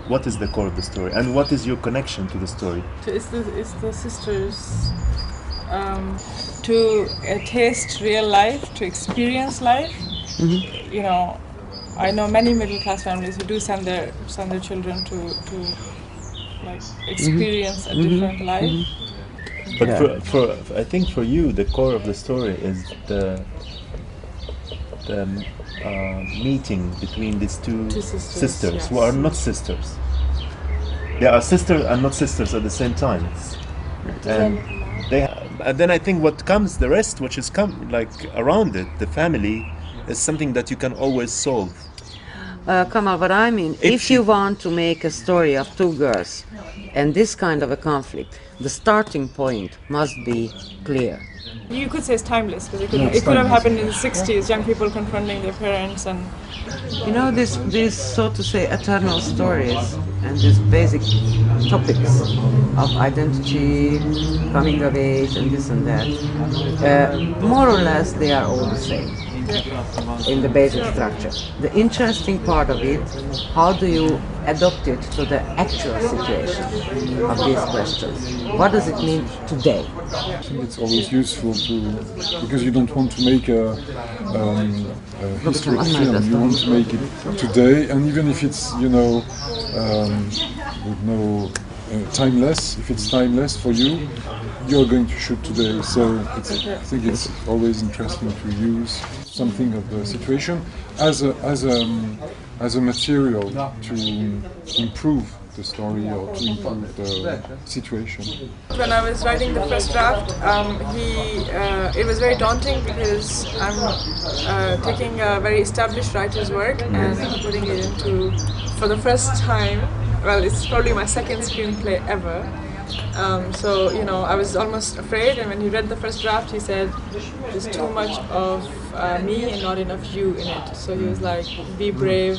what is the core of the story, and what is your connection to the story? It's the sisters to taste real life, to experience life. Mm-hmm. You know, I know many middle class families who do send their children to like experience a different life. Mm-hmm. But for I think for you the core of the story is the meeting between these two sisters yes. who are not sisters. They are sisters and not sisters at the same time. And then I think what comes, the rest, which is like around it, the family, is something that you can always solve. Kamal, what I mean, if you want to make a story of two girls and this kind of a conflict, the starting point must be clear. You could say it's timeless, because it could have happened in the 60s, young people confronting their parents and... You know, these so to say eternal stories and these basic topics of identity, coming of age and this and that, more or less they are all the same in the basic structure. The interesting part of it, how do you adapt it to the actual situation of these questions? What does it mean today? I think it's always useful because you don't want to make a historic film, you want to make it today, and even if it's, you know, with no timeless, if it's timeless for you, you're going to shoot today, so I think it's always interesting to use something of the situation as a material to improve the story or to improve the situation. When I was writing the first draft, it was very daunting because I'm taking a very established writer's work and putting it into, for the first time, well, it's probably my second screenplay ever. So, you know, I was almost afraid, and when he read the first draft, he said, there's too much of me and not enough you in it. So he was like, be brave,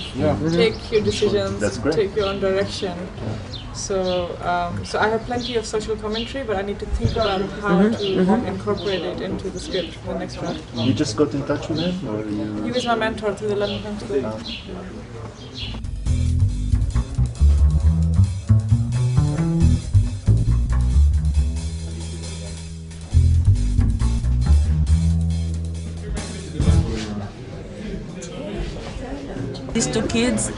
take your decisions, take your own direction. So I have plenty of social commentary, but I need to think about how to incorporate it into the script for the next draft. You just got in touch with him? Or He was my mentor through the London Film School. These two kids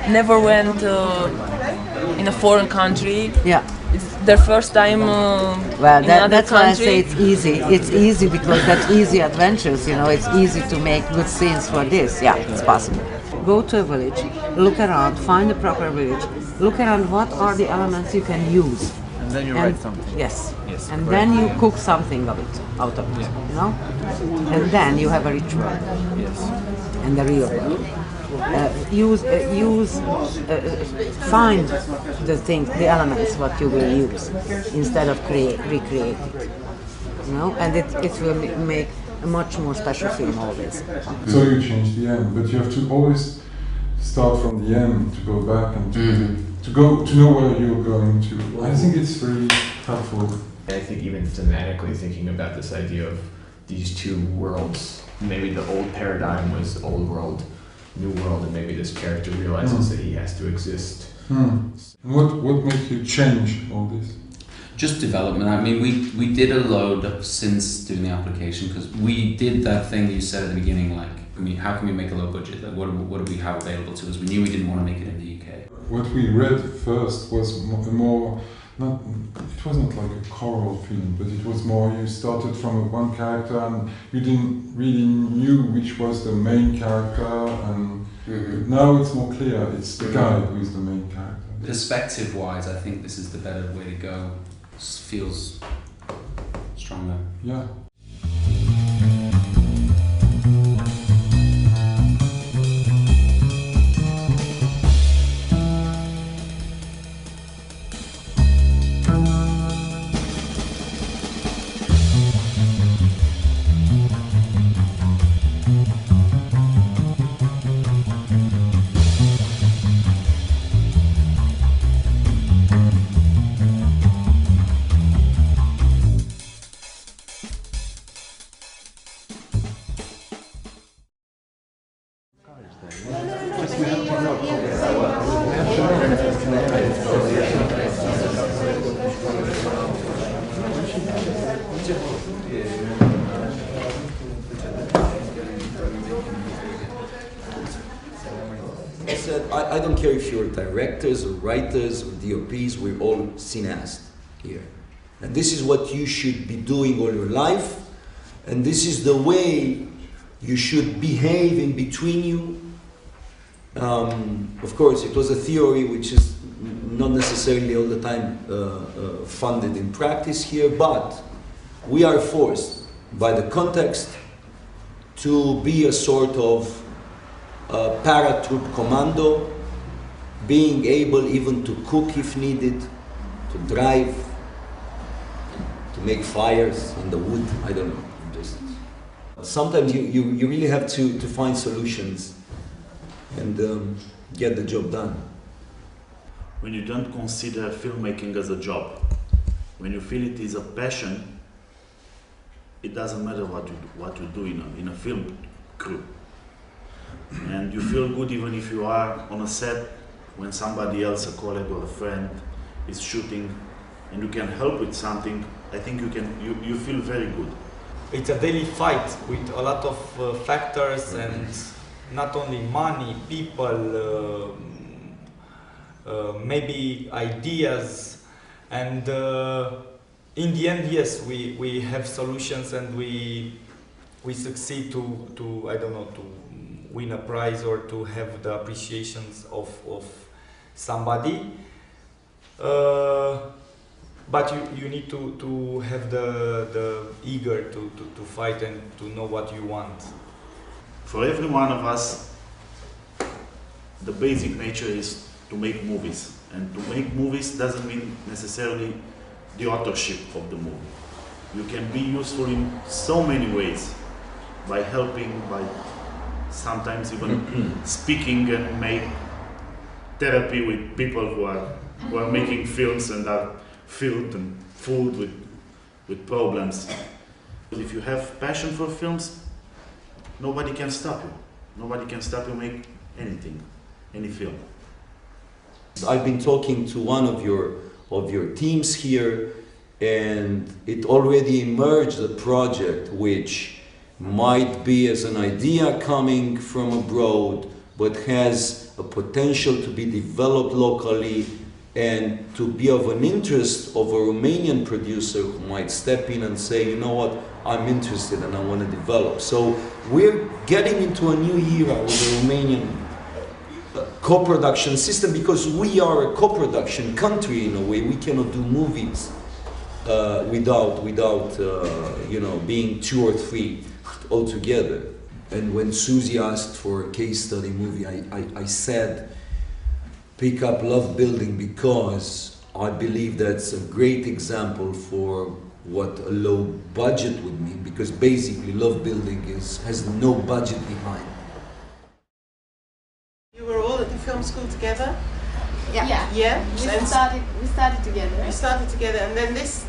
never went in a foreign country. Yeah. It's their first time well, in another that's country. why I say it's easy. It's easy because that's easy adventures, you know. It's easy to make good scenes for this. Yeah, it's possible. Go to a village, look around, find the proper village, look around what are the elements you can use. And then you write something. Yes. And correct. then you cook something of it, out of it, you know? And then you have a ritual. Yes. And the real world. Find the things, the elements what you will use instead of recreate it, you know, and it will make a much more special film always. So you change the end, but you have to always start from the end to go back and to know where you're going to. I think it's very helpful. I think even thematically thinking about this idea of these two worlds, maybe the old paradigm was old world, new world, and maybe this character realizes that he has to exist. And what makes you change all this? Just development. I mean, we did a load since doing the application, because we did that thing you said at the beginning, like, I mean, how can we make a low budget? Like, what do we have available to us? We knew we didn't want to make it in the UK. What we read first was more it wasn't like a choral film, but it was more, you started from one character and you didn't really knew which was the main character, and now it's more clear, it's the guy who is the main character. Perspective-wise, I think this is the better way to go. It feels stronger. Yeah. said, I don't care if you're directors or writers or DOPs, we're all cineasts here. And this is what you should be doing all your life, and this is the way you should behave in between you. Of course, it was a theory which is not necessarily all the time funded in practice here, but we are forced by the context to be a sort of paratroop commando, being able even to cook if needed, to drive, to make fires in the wood, I don't know. Just sometimes you really have to find solutions and get the job done. When you don't consider filmmaking as a job, when you feel it is a passion, it doesn't matter what you do in a film crew. And you feel good even if you are on a set when somebody else, a colleague or a friend, is shooting and you can help with something. I think you feel very good. It's a daily fight with a lot of factors and not only money, people, maybe ideas, and in the end, yes, we have solutions and we succeed to I don't know, to win a prize or to have the appreciations of somebody. But you need to have the eager to fight and to know what you want. For every one of us, the basic nature is to make movies. And to make movies doesn't mean necessarily the authorship of the movie. You can be useful in so many ways, by helping, by sometimes even speaking and make therapy with people who are making films and are filled and full with problems. If you have passion for films, nobody can stop you. Nobody can stop you make anything, any film. I've been talking to one of your teams here, and it already emerged a project which might be as an idea coming from abroad, but has a potential to be developed locally and to be of an interest of a Romanian producer who might step in and say, you know what, I'm interested and I want to develop. So we're getting into a new era with the Romanian co-production system, because we are a co-production country in a way. We cannot do movies without you know, being two or three all together. And when Susie asked for a case study movie, I said, pick up Love Building, because I believe that's a great example for what a low budget would mean, because basically Love Building has no budget behind. You were all at the film school together? Yeah. Yeah? We started together. You started together, and then this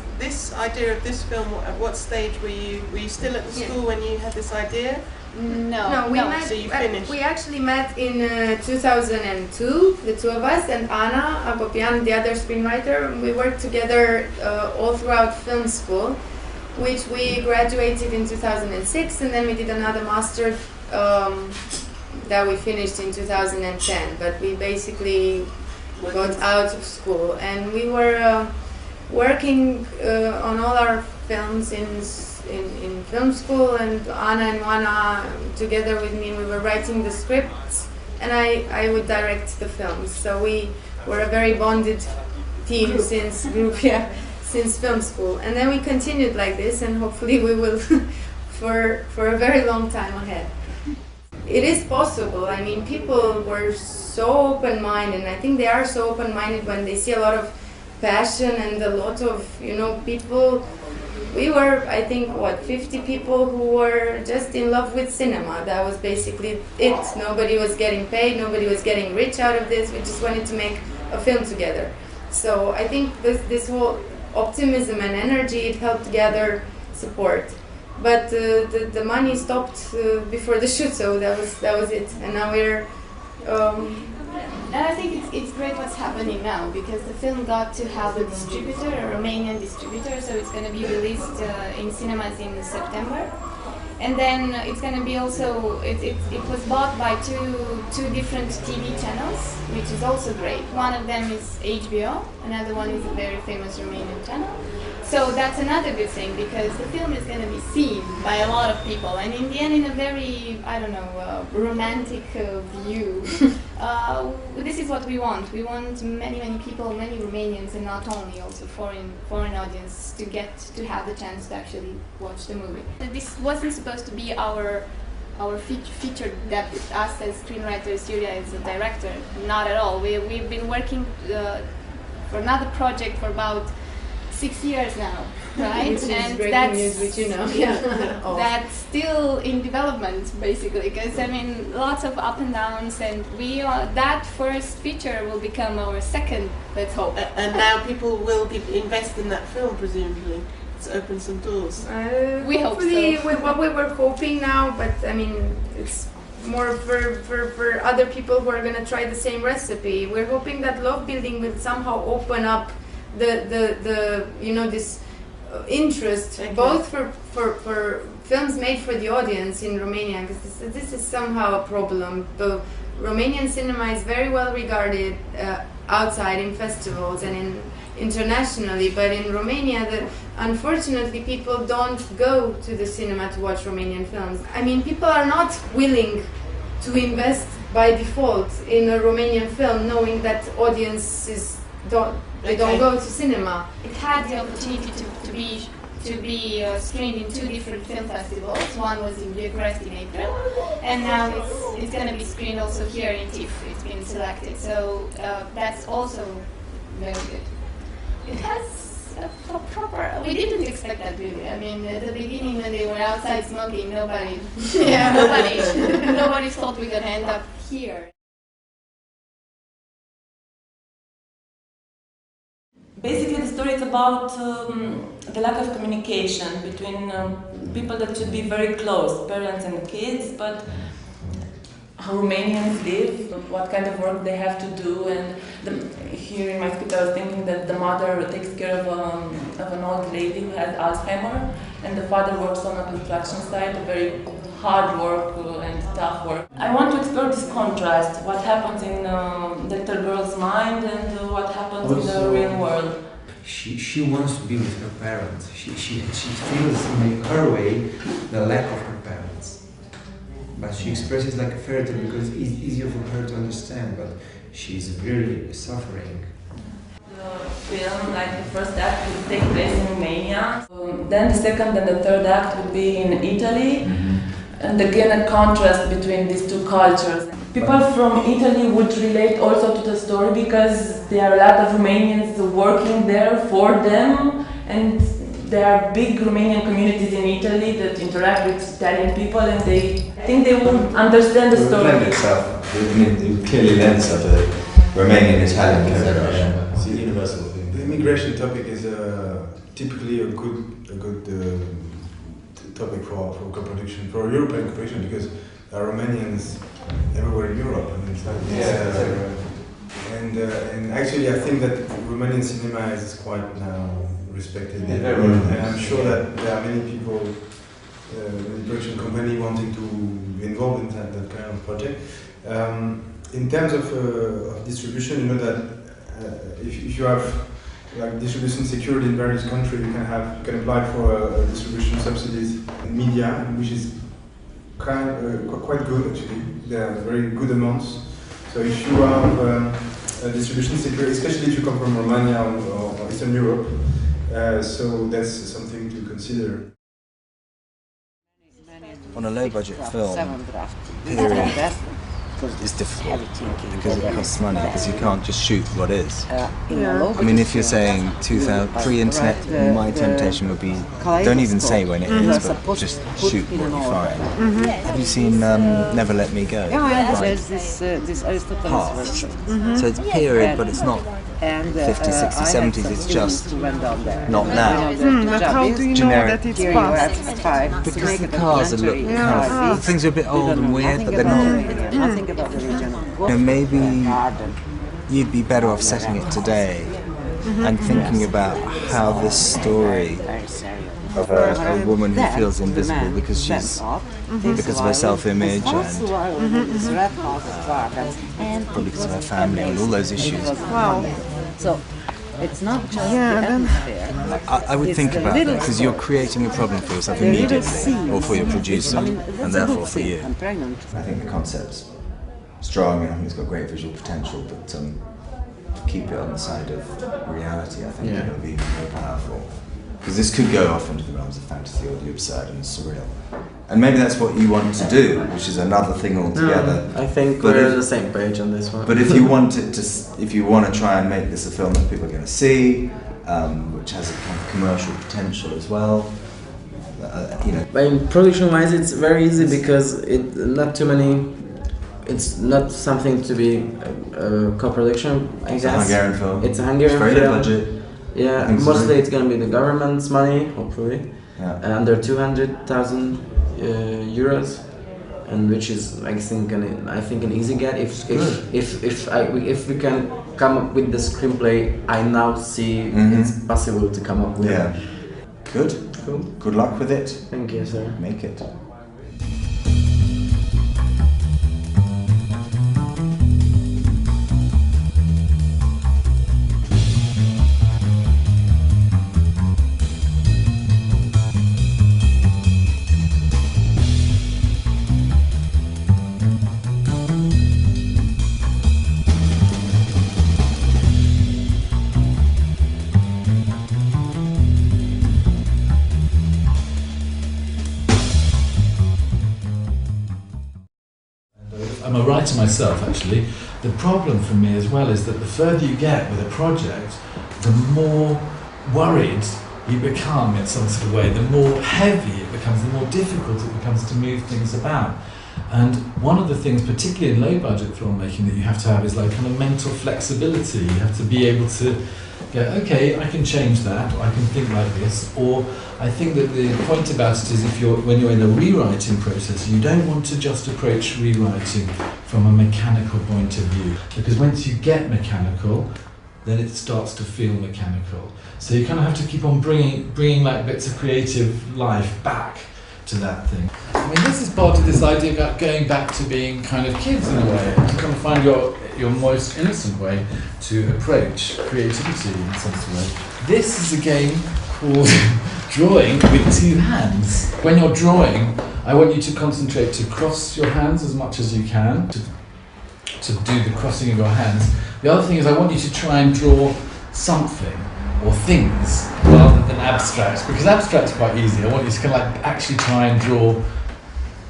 idea of this film, at what stage were you still at the school when you had this idea? No, we met, so you finished. We actually met in 2002, the two of us, and Anna Apopian, the other screenwriter. We worked together all throughout film school, which we graduated in 2006, and then we did another master that we finished in 2010. But we basically got out of school, and we were working on all our films in film school, and Anna and Juana together with me, we were writing the scripts, and I would direct the films. So we were a very bonded team since film school, and then we continued like this, and hopefully we will for a very long time ahead. It is possible. I mean, people were so open-minded, and I think they are so open-minded when they see a lot of passion and a lot of, you know, people. We were, I think, 50 people who were just in love with cinema. That was basically it. Nobody was getting paid, nobody was getting rich out of this. We just wanted to make a film together. So I think this whole optimism and energy, it helped gather support. But the money stopped before the shoot, so that was it. And now we're... And I think it's great what's happening now, because the film got to have a distributor, a Romanian distributor, so it's going to be released in cinemas in September. And then it's going to be also, it was bought by two different TV channels, which is also great. One of them is HBO, another one is a very famous Romanian channel. So that's another good thing, because the film is going to be seen by a lot of people, and in the end, in a very, I don't know, romantic view. This is what we want. We want many people, many Romanians, and not only also foreign audience to have the chance to actually watch the movie. This wasn't supposed to be our feature depth, us as screenwriters, Julia as a director. Not at all. We've been working for another project for about 6 years now, right? Which is and breaking that's news, which you know. Yeah. that's still in development, basically, because I mean, lots of up and downs, and that first feature will become our second. Let's hope. And now people will invest in that film, presumably. It's opened some doors. We hope so. With what we were hoping now, but I mean, it's more for other people who are going to try the same recipe. We're hoping that love building will somehow open up the you know, this interest, both for films made for the audience in Romania, because this is somehow a problem. The Romanian cinema is very well regarded outside in festivals and internationally, but in Romania, unfortunately, people don't go to the cinema to watch Romanian films. I mean, people are not willing to invest by default in a Romanian film, knowing that audiences don't go to cinema. It had the opportunity to be screened in 2 different film festivals. One was in Bucharest in April, and now it's going to be screened also here in TIFF. It's been selected, so that's also very good. It has a proper. We didn't expect that, really. I mean, at the beginning when they were outside smoking, nobody thought we were going to end up here. Basically, the story is about the lack of communication between people that should be very close, parents and kids, but how Romanians live, what kind of work they have to do, and here in my script I was thinking that the mother takes care of an old lady who has Alzheimer, and the father works on a construction site, a very hard work and tough work. I want to explore this contrast, what happens in the little girl's mind and what happens in the real world. She wants to be with her parents. She feels in her way the lack of her parents. But she expresses like a fairy tale because it's easier for her to understand, but she's really suffering. The film, like the first act, would take place in Romania. Then the second and the third act would be in Italy. And again, a contrast between these two cultures. People from Italy would relate also to the story because there are a lot of Romanians working there for them, and there are big Romanian communities in Italy that interact with Italian people, and I think they will understand the story. It clearly lends itself to Romanian-Italian character. It's a universal thing. The immigration topic is typically a good topic for co-production, for European co-production, because there are Romanians everywhere in Europe. I mean, and actually, I think that Romanian cinema is quite now respected, and I'm sure that there are many people in the production company wanting to be involved in that kind of project. In terms of distribution, you know that if you have like distribution secured in various countries, you can apply for distribution subsidies in media, which is quite good actually. They are very good amounts. So if you have a distribution secured, especially if you come from Romania or Eastern Europe, so that's something to consider. On a low-budget film, period is difficult because it costs money, because you can't just shoot what is. I mean, if you're saying pre-internet, my temptation would be, don't even say when it is, but just shoot what you find. Have you seen Never Let Me Go? There's this Aristoteles version. So it's period, but it's not 50s, 60s, 70s, it's just not now. But how do you know that it's past? Because the cars look kind of, things are a bit old and weird, but they're not. You know, maybe you'd be better off setting it today and thinking about how this story of a woman who feels invisible because she's because of her self-image and probably because of her family and all those issues. Wow. So it's not just the atmosphere. I would think about that because you're creating a problem for yourself immediately, or for your producer, and therefore for you. I think the concept's strong, and I think it's got great visual potential, but to keep it on the side of reality, I think it'll be more powerful. Because this could go off into the realms of fantasy or the absurd and surreal. And maybe that's what you want to do, which is another thing altogether. I think we're on the same page on this one. But if you want it to, if you want to try and make this a film that people are going to see, which has a kind of commercial potential as well, you know. But production-wise, it's very easy because not too many. It's not something to be a co-production, I guess. It's a Hungarian film. It's a Hungarian film. It's very low budget. Yeah, mostly it's going to be the government's money, hopefully, under 200,000 euros, and which is I think an easy get. If we can come up with the screenplay, I now see it's possible to come up with. Yeah. Good. Cool. Good luck with it. Thank you, sir. Make it. I'm a writer myself, actually. The problem for me as well is that the further you get with a project, the more worried you become in some sort of way, the more heavy it becomes, the more difficult it becomes to move things about. And one of the things, particularly in low-budget filmmaking, that you have to have is like kind of mental flexibility. You have to be able to go, okay, I can change that, or I can think like this, or I think that the point about it is when you're in a rewriting process, you don't want to just approach rewriting from a mechanical point of view, because once you get mechanical, then it starts to feel mechanical. So you kind of have to keep on bringing like bits of creative life back to that thing. I mean, this is part of this idea about going back to being kind of kids in a way, to kind of find your most innocent way to approach creativity in some sort of way. This is a game called drawing with two hands. When you're drawing, I want you to concentrate to cross your hands as much as you can, to do the crossing of your hands. The other thing is I want you to try and draw something or things rather than abstracts, because abstract's quite easy. I want you to kind of like actually try and draw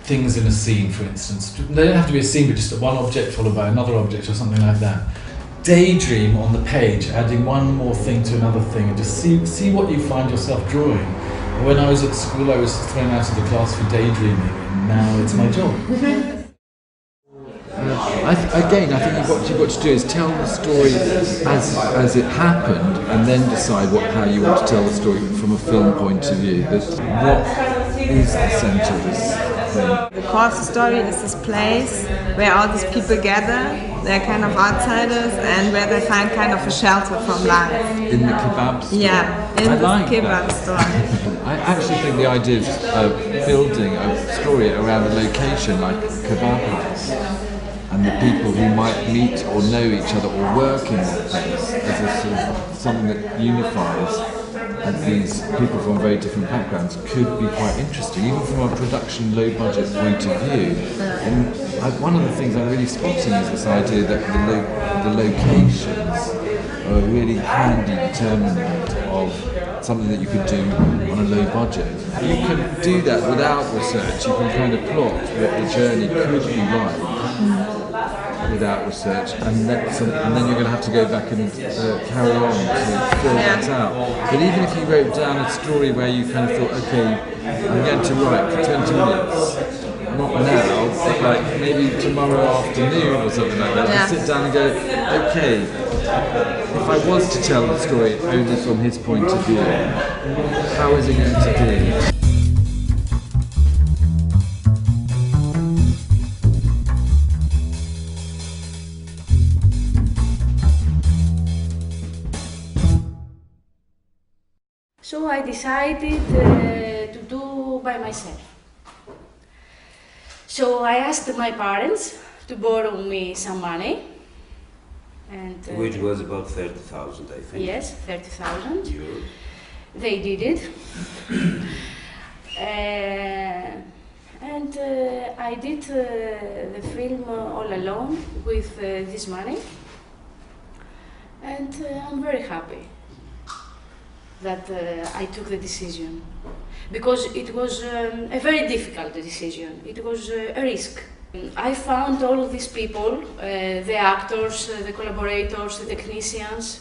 things in a scene, for instance. They don't have to be a scene, but just one object followed by another object or something like that. Daydream on the page, adding one more thing to another thing, and just see what you find yourself drawing. When I was at school, I was thrown out of the class for daydreaming, and now it's my job. I think what you've got to do is tell the story as it happened, and then decide how you want to tell the story from a film point of view. What is the centre of this thing? The core of the story is this place where all these people gather. They're kind of outsiders, and where they find kind of a shelter from life. In the kebab store? Yeah, in the kebab store. I actually think the idea of building a story around a location like kebab house, and the people who might meet or know each other or work in that place as a sort of something that unifies these people from very different backgrounds could be quite interesting, even from a production low-budget point of view. And one of the things I'm really spotting is this idea that the locations are a really handy determinant of something that you could do on a low budget. You can do that without research. You can kind of plot what the journey could be like without research, and then you're going to have to go back and carry on to fill that out. But even if you wrote down a story where you kind of thought, okay, I'm going to write for 20 minutes, not now, but like maybe tomorrow afternoon or something like that, and sit down and go, okay, if I was to tell the story only from his point of view, how is it going to be? So I decided to do by myself. So I asked my parents to borrow me some money. And, which was about 30,000, I think. Yes, 30,000 euros. They did it. And I did the film all alone with this money. And I'm very happy that I took the decision. Because it was a very difficult decision. It was a risk. I found all of these people, the actors, the collaborators, the technicians,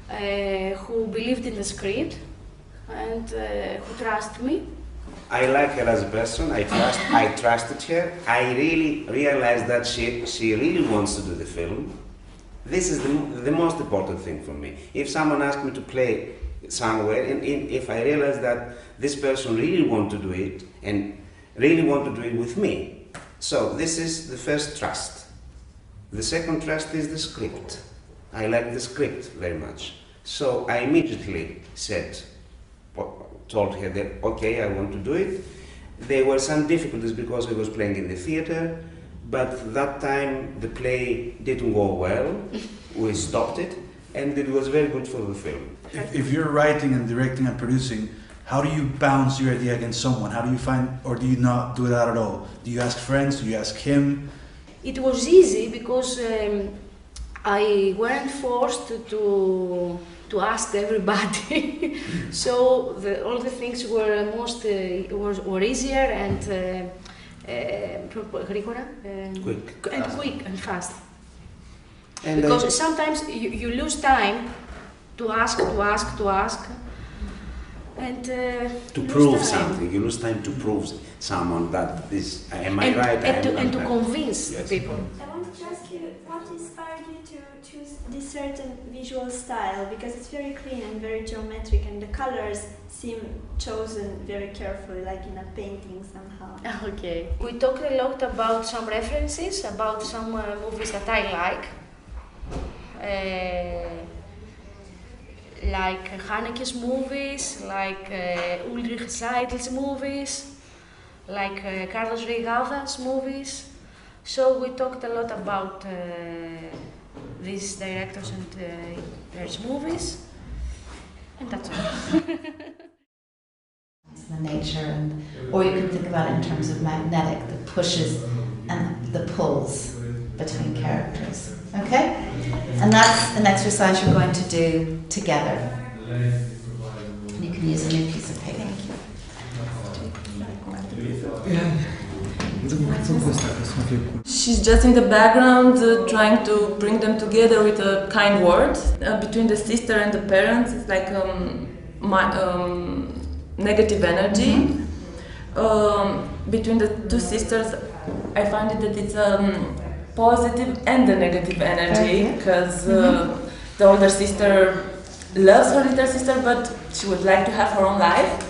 who believed in the script and who trust me. I like her as a person, I trusted her. I really realized that she really wants to do the film. This is the most important thing for me. If someone asks me to play somewhere, and if I realize that this person really wants to do it, and really want to do it with me. So this is the first trust. The second trust is the script. I like the script very much. So I immediately told her that, okay, I want to do it. There were some difficulties because I was playing in the theater, but that time the play didn't go well. We stopped it, and it was very good for the film. If you're writing and directing and producing, how do you bounce your idea against someone? How do you find, or do you not do that at all? Do you ask friends? Do you ask him? It was easy because I weren't forced to ask everybody. So all the things were were easier and quick and fast. And because sometimes you lose time to ask. And to prove something, you lose time to prove someone that this, am I right? And to convince people. I wanted to ask you, what inspired you to choose this certain visual style? Because it's very clean and very geometric, and the colors seem chosen very carefully, like in a painting somehow. Okay. We talked a lot about some references, about some movies that I like Haneke's movies, like Ulrich Seidel's movies, like Carlos Reigada's movies. So we talked a lot about these directors and their movies, and that's all. The nature, and or you can think about it in terms of magnetic, the pushes and the pulls between characters. Okay? And that's an exercise you're going to do together. And you can use a new piece of paper. She's just in the background trying to bring them together with a kind word. Between the sister and the parents, it's like negative energy. Between the two sisters, I find it that it's positive and the negative energy, because the older sister loves her little sister, but she would like to have her own life.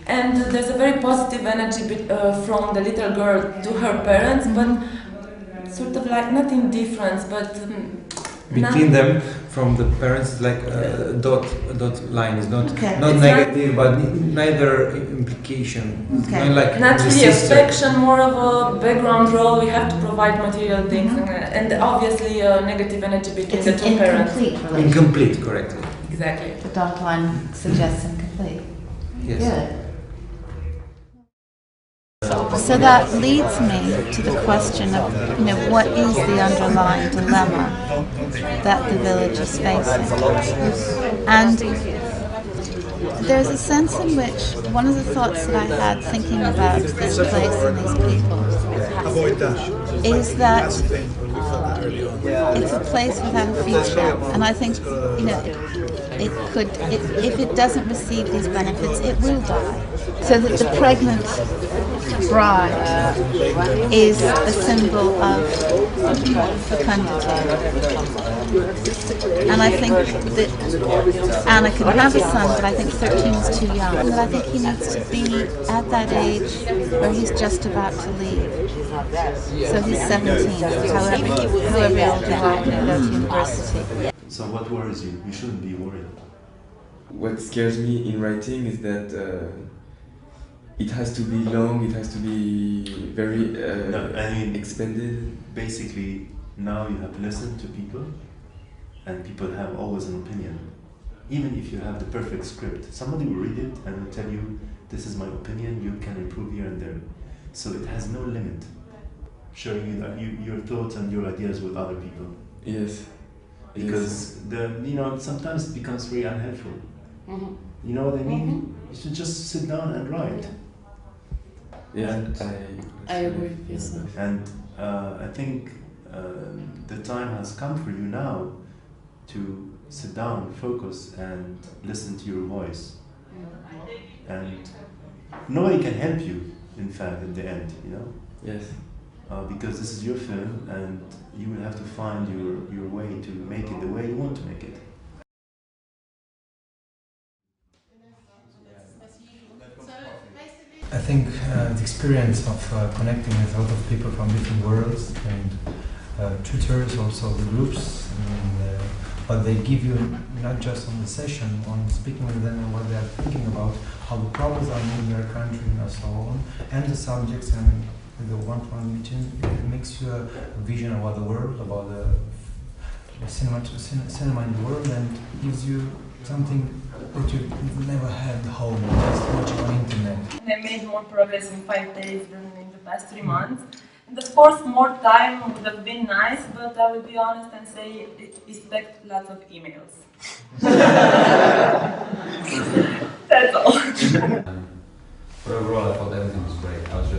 And there's a very positive energy from the little girl to her parents, but sort of like nothing different, but between them, from the parents, like a dot line is not negative, but neither implication. Okay. Like not really sister. affection, more of a background role. We have to provide material things, and obviously negative energy between the two parents. Incomplete, correctly. Exactly. The dot line suggests incomplete. Yes. Good. So that leads me to the question of, what is the underlying dilemma that the village is facing? And there's a sense in which one of the thoughts that I had thinking about this place and these people is that it's a place without a future, and I think, it could, if it doesn't receive these benefits, it will die. So that the pregnant bride is a symbol of fecundity. And I think that Anna can have a son, but I think 13 is too young. And I think he needs to be at that age where he's just about to leave. So he's 17, however old you are, go to university. So what worries you? You shouldn't be worried. What scares me in writing is that it has to be long, it has to be very expanded. Basically, now you have listened to people, and people have always an opinion. Even if you have the perfect script, somebody will read it and will tell you, this is my opinion, you can improve here and there. So it has no limit, sharing your thoughts and your ideas with other people. Yes. Because sometimes it becomes very unhelpful. Mm-hmm. You know what I mean? Mm-hmm. You should just sit down and write. Yeah, and I agree with you. And I think the time has come for you now to sit down, focus, and listen to your voice. And nobody can help you, in fact, in the end, you know? Yes. Because this is your film, and you will have to find your way to make it the way you want to make it. I think the experience of connecting with a lot of people from different worlds and tutors, also the groups, and what they give you, not just on the session, on speaking with them and what they are thinking about, how the problems are in their country and so on, and the subjects and the one-to-one meeting, it makes you a vision about the world, about the cinema in the world, and gives you something that you never had at home, just watching on internet. I made more progress in 5 days than in the past 3 months. And of course, more time would have been nice, but I will be honest and say expect lots of emails. That's all. But overall, I thought everything was great. I was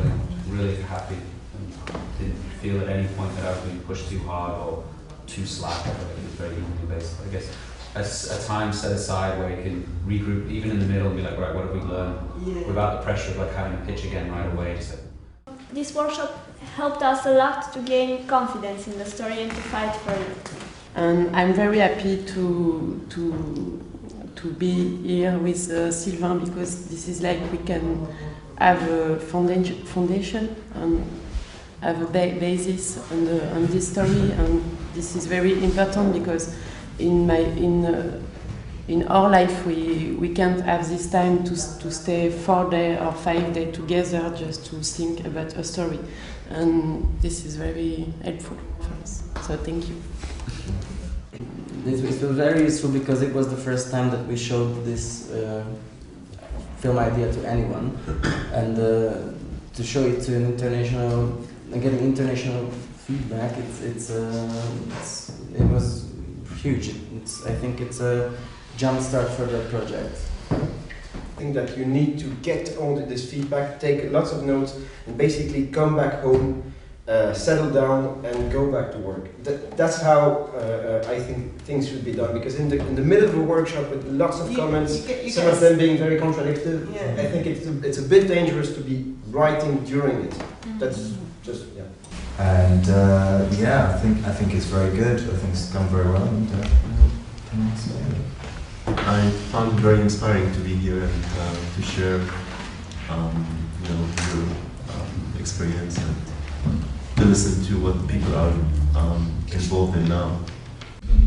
really happy and didn't feel at any point that I was being pushed too hard or too slack. I thought it was very evenly based. I guess a time set aside where you can regroup, even in the middle, and be like, right, what have we learned? Without the pressure of like having to pitch again right away. Just like, this workshop helped us a lot to gain confidence in the story and to fight for it. And I'm very happy to be here with Sylvain, because this is like we can have a foundation and have a basis on this story, and this is very important because in our life we can't have this time to stay 4 days or 5 days together just to think about a story, and this is very helpful for us. So thank you. It was very useful because it was the first time that we showed this film idea to anyone, and to show it to an international, and getting international feedback, it was huge. I think it's a jump start for that project. I think that you need to get onto this feedback, take lots of notes, and basically come back home, settle down, and go back to work. That's how I think things should be done. Because in the middle of a workshop with lots of comments, some of them being very contradictory, I think it's a bit dangerous to be writing during it. That's just And I think it's very good. I think it's done very well. And, I found it very inspiring to be here and to share, your experience and to listen to what people are involved in now.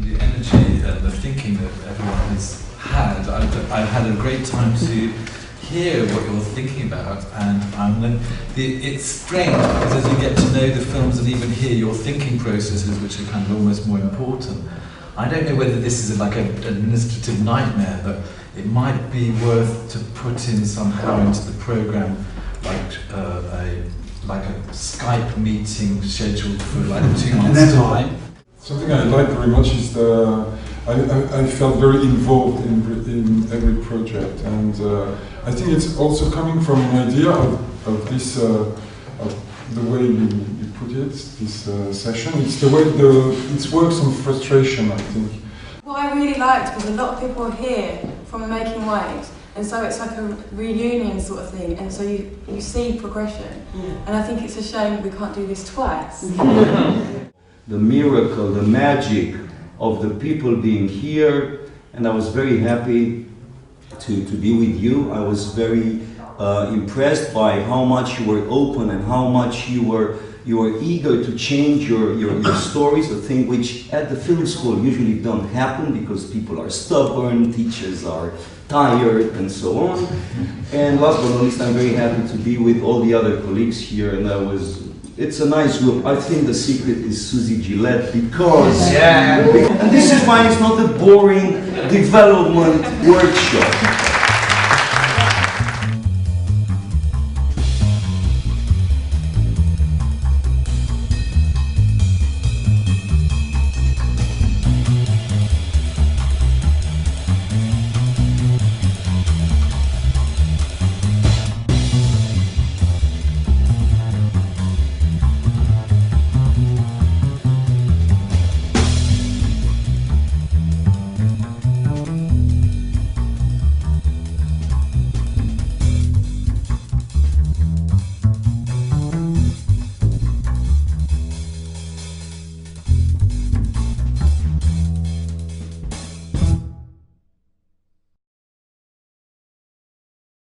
The energy and the thinking that everyone has had, I've had a great time to hear what you're thinking about, and it's strange because as you get to know the films and even hear your thinking processes, which are kind of almost more important. I don't know whether this is like an administrative nightmare, but it might be worth to put in somehow into the program, like a Skype meeting scheduled for like 2 months' time. Something I like very much is I felt very involved in every project, and I think it's also coming from an idea of this, of the way you put it, this session. It's the way it works on frustration, I think. What I really liked was a lot of people are here from Making Waves, and so it's like a reunion sort of thing, and so you see progression, and I think it's a shame we can't do this twice. The miracle, the magic of the people being here, and I was very happy to be with you. I was very impressed by how much you were open and how much you were you are eager to change your stories, a thing which at the film school usually don't happen because people are stubborn, teachers are tired, and so on. And last but not least, I'm very happy to be with all the other colleagues here, and it's a nice group. I think the secret is Susie Gillette because, and this is why it's not a boring development workshop.